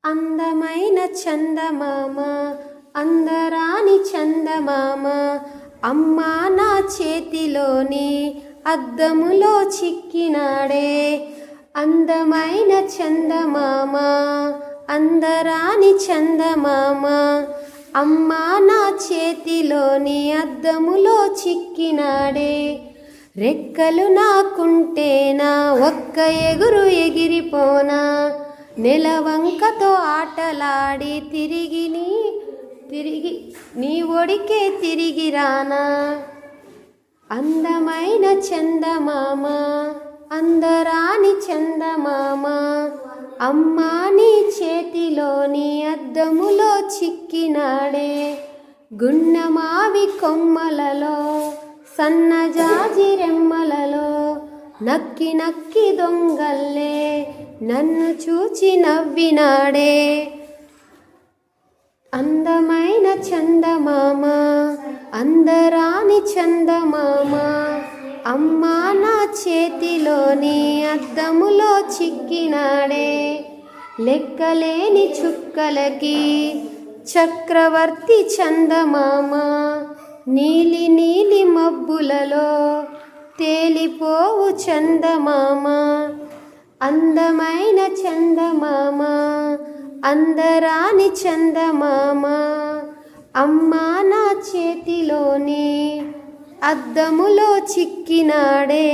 అందమైన చందమామ అందరాని చందమామ అమ్మా నా చేతిలోని అద్దములో చిక్కినాడే. అందమైన చందమామ అందరాని చందమామ అమ్మా నా చేతిలోని అద్దములో చిక్కినాడే. రెక్కలు నాకుంటేనా ఒక్క ఎగురు ఎగిరిపోనా, నెలవంకతో ఆటలాడి తిరిగి నీ ఒడికే తిరిగి రానా. అందమైన చందమామ అందరాని చందమామ అమ్మా నీ చేతిలోని అద్దములో చిక్కినాడే. గున్నమావి కొమ్మలలో సన్నజాజి రెమ్మలలో నక్కి నక్కి దొంగల్లే నన్ను చూచి నవ్వినాడే. అందమైన చందమామ అందరాని చందమామ అమ్మా నా చేతిలోని అద్దములో చిక్కినాడే. లెక్కలేని చుక్కలకి చక్రవర్తి చందమామ నీలి నీలి మబ్బులలో తేలిపోవు చందమామ. అందమైన చందమామ అందరాని చందమామ అమ్మా నా చేతిలోని అద్దములో చిక్కినాడే.